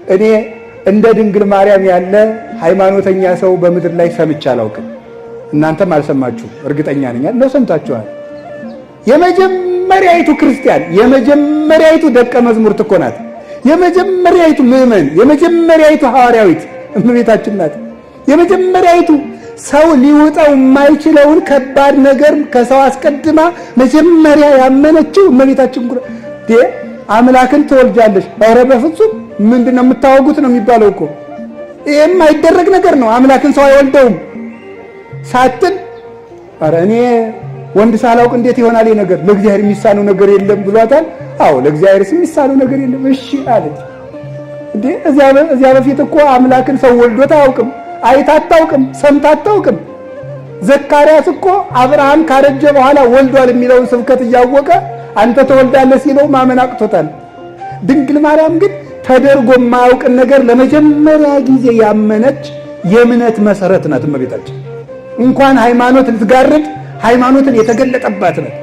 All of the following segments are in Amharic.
እኔ እንደ ድንግል ማርያም ያለ ሃይማኖተኛ ሰው በምድር ላይ ሰምቼ አላውቅም። እናንተም አልሰማችሁ እርግጠኛ ነኝ። ነው ሰምታችኋል። የመጀመሪያይቱ ክርስቲያን የመጀመሪያይቱ ደቀ መዝሙርት እኮ ናት። የመጀመሪያይቱ ምዕመን የመጀመሪያይቱ ሐዋርያዊት እመቤታችን ናት። የመጀመሪያይቱ ሰው ሊውጠው የማይችለውን ከባድ ነገር ከሰው አስቀድማ መጀመሪያ ያመነችው እመቤታችን አምላክን ትወልጃለሽ። ኧረ በፍጹም ምንድነው የምታወጉት ነው የሚባለው እኮ። ይሄም አይደረግ ነገር ነው። አምላክን ሰው አይወልደውም ሳትል ኧረ እኔ ወንድ ሳላውቅ እንዴት ይሆናል ይሄ ነገር? ለእግዚአብሔር የሚሳነው ነገር የለም ብሏታል። አዎ ለእግዚአብሔርስ የሚሳነው ነገር የለም። እሺ አለች። እንዴ እዚያ በፊት እኮ አምላክን ሰው ወልዶት አያውቅም፣ አይታ አታውቅም፣ ሰምታ አታውቅም። ዘካርያስ እኮ አብርሃም ካረጀ በኋላ ወልዷል የሚለውን ስብከት እያወቀ አንተ ተወልዳለህ ሲለው ማመን አቅቶታል። ድንግል ማርያም ግን ተደርጎ የማያውቅን ነገር ለመጀመሪያ ጊዜ ያመነች የእምነት መሰረት ናት እመቤታችን። እንኳን ሃይማኖት ልትጋርድ ሃይማኖትን የተገለጠባት ናት።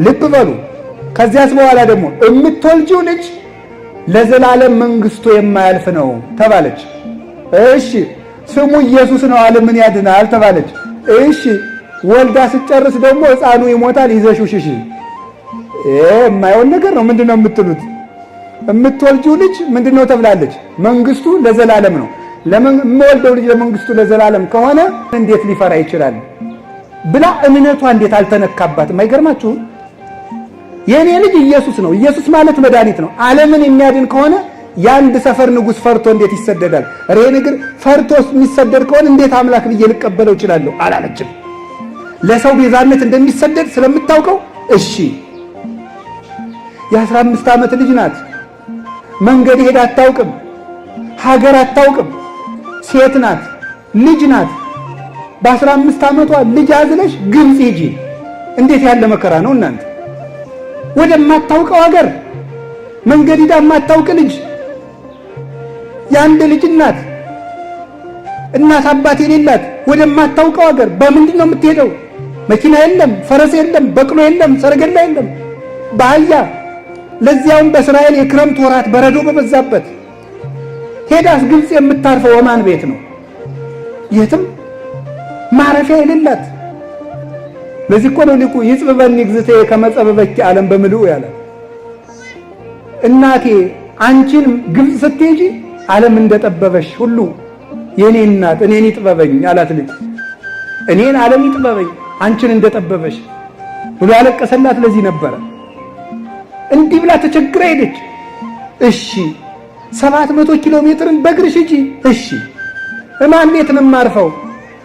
ልብ በሉ። ከዚያስ በኋላ ደግሞ የምትወልጂው ልጅ ለዘላለም መንግስቱ የማያልፍ ነው ተባለች። እሺ ስሙ ኢየሱስ ነው፣ ዓለምን ያድናል ተባለች። እሺ ወልዳ ስጨርስ ደግሞ ሕፃኑ ይሞታል፣ ይዘሽው ሽሽ። የማይሆን ነገር ነው። ምንድነው የምትሉት? የምትወልጂው ልጅ ምንድነው ተብላለች? መንግስቱ ለዘላለም ነው። የምወልደው ልጅ ለመንግስቱ ለዘላለም ከሆነ እንዴት ሊፈራ ይችላል ብላ እምነቷ እንዴት አልተነካባትም? አይገርማችሁም? የኔ ልጅ ኢየሱስ ነው። ኢየሱስ ማለት መድኃኒት ነው። ዓለምን የሚያድን ከሆነ የአንድ ሰፈር ንጉሥ ፈርቶ እንዴት ይሰደዳል? ሬ ንግር ፈርቶ የሚሰደድ ከሆነ እንዴት አምላክ ብዬ ልቀበለው እችላለሁ አላለችም። ለሰው ቤዛነት እንደሚሰደድ ስለምታውቀው እሺ። የ15 ዓመት ልጅ ናት። መንገድ ሄዳ አታውቅም፣ ሀገር አታውቅም። ሴት ናት፣ ልጅ ናት። በ15 ዓመቷ ልጅ አዝለሽ ግብፅ ሂጂ። እንዴት ያለ መከራ ነው እናንተ! ወደማታውቀው ሀገር መንገድ ሄዳ የማታውቅ ልጅ፣ የአንድ ልጅ እናት አባት የሌላት ወደማታውቀው ሀገር በምንድን ነው የምትሄደው? መኪና የለም፣ ፈረስ የለም፣ በቅሎ የለም፣ ሰረገላ የለም፣ በአህያ ለዚያውም በእስራኤል የክረምት ወራት በረዶ በበዛበት ሄዳስ ግብፅ የምታርፈው ወማን ቤት ነው? የትም ማረፊያ የሌላት። ለዚህ እኮ ነው ሊቁ ይጽበበኒ እግዝእትየ ከመ ጸበበኪ ዓለም በምልኡ ያለ። እናቴ አንቺን ግብፅ ስትሄጂ ዓለም እንደጠበበሽ ሁሉ የኔ እናት እኔን ይጥበበኝ አላት ልጅ። እኔን ዓለም ይጥበበኝ አንቺን እንደጠበበሽ ብሎ ያለቀሰላት ለዚህ ነበረ። እንዲህ ብላ ተቸግራ ሄደች። እሺ 700 ኪሎ ሜትርን በእግርሽ ሂጂ። እሺ እማን ቤት ነው የማርፈው?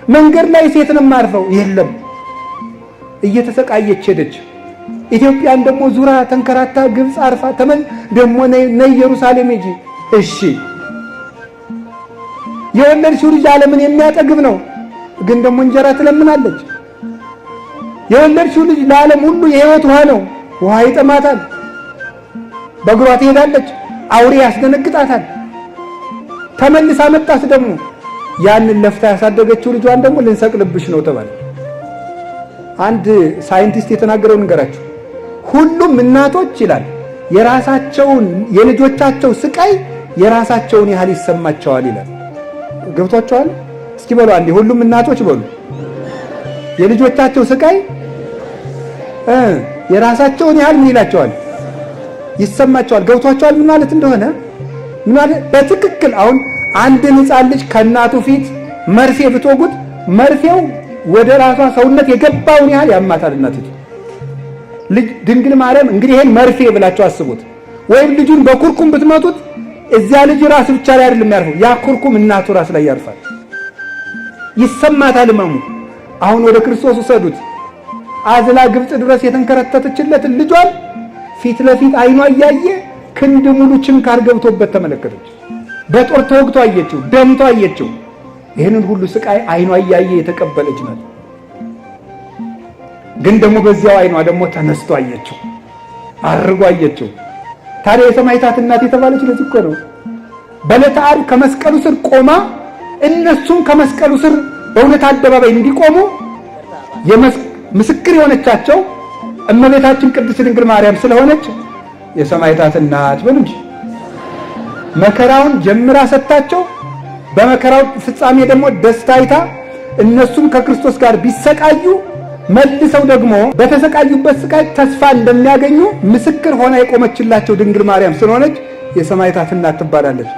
መንገድ ላይ ሴት ነው የማርፈው? የለም። እየተሰቃየች ሄደች። ኢትዮጵያን ደግሞ ዙራ ተንከራታ ግብፅ አርፋ ደግሞ ነይ ኢየሩሳሌም ሂጂ። እሺ የወለድሽው ልጅ ዓለምን የሚያጠግብ ነው፣ ግን ደግሞ እንጀራ ትለምናለች። የወለድሽው ልጅ ለዓለም ሁሉ የሕይወት ውሃ ነው፣ ውሃ ይጠማታል። በእግሯ ትሄዳለች፣ አውሬ ያስደነግጣታል። ተመልሳ መጣች ደግሞ ያንን ለፍታ ያሳደገችው ልጇን ደግሞ ልንሰቅልብሽ ነው ተባለ። አንድ ሳይንቲስት የተናገረው ንገራችሁ። ሁሉም እናቶች ይላል የራሳቸውን የልጆቻቸው ስቃይ የራሳቸውን ያህል ይሰማቸዋል ይላል። ገብቷቸዋል? እስኪ በሉ አንዴ ሁሉም እናቶች በሉ። የልጆቻቸው ስቃይ የራሳቸውን ያህል ምን ይላቸዋል? ይሰማቸዋል። ገብቷቸዋል ምን ማለት እንደሆነ? ምን ማለት በትክክል አሁን አንድን ሕፃን ልጅ ከእናቱ ፊት መርፌ ብትወጉት መርፌው ወደ ራሷ ሰውነት የገባውን ያህል ያማታል እናቲቱ። ልጅ ድንግል ማርያም እንግዲህ ይሄን መርፌ ብላችሁ አስቡት። ወይም ልጁን በኩርኩም ብትመቱት እዚያ ልጅ ራስ ብቻ ላይ አይደለም ያርፈው፣ ያ ኩርኩም እናቱ ራስ ላይ ያርፋል። ይሰማታል ህመሙ። አሁን ወደ ክርስቶስ ውሰዱት። አዝላ ግብፅ ድረስ የተንከረተተችለትን ልጇን ፊት ለፊት አይኗ እያየ ክንድ ሙሉ ችንካር ገብቶበት ተመለከተች። በጦር ተወግቶ አየችው፣ ደምቶ አየችው። ይህንን ሁሉ ስቃይ አይኗ እያየ የተቀበለች ናት። ግን ደግሞ በዚያው አይኗ ደግሞ ተነስቶ አየችው፣ አርጎ አየችው። ታዲያ የሰማዕታት እናት የተባለች ለዚህ እኮ ነው። በዕለተ ዓርብ ከመስቀሉ ስር ቆማ እነሱም ከመስቀሉ ስር በእውነት አደባባይ እንዲቆሙ ምስክር የሆነቻቸው እመቤታችን ቅድስት ድንግል ማርያም ስለሆነች የሰማዕታት እናት በሉ እንጂ መከራውን ጀምራ ሰጣቸው። በመከራው ፍጻሜ ደግሞ ደስታ አይታ እነሱም ከክርስቶስ ጋር ቢሰቃዩ መልሰው ደግሞ በተሰቃዩበት ስቃይ ተስፋ እንደሚያገኙ ምስክር ሆና የቆመችላቸው ድንግል ማርያም ስለሆነች የሰማዕታት እናት ትባላለች።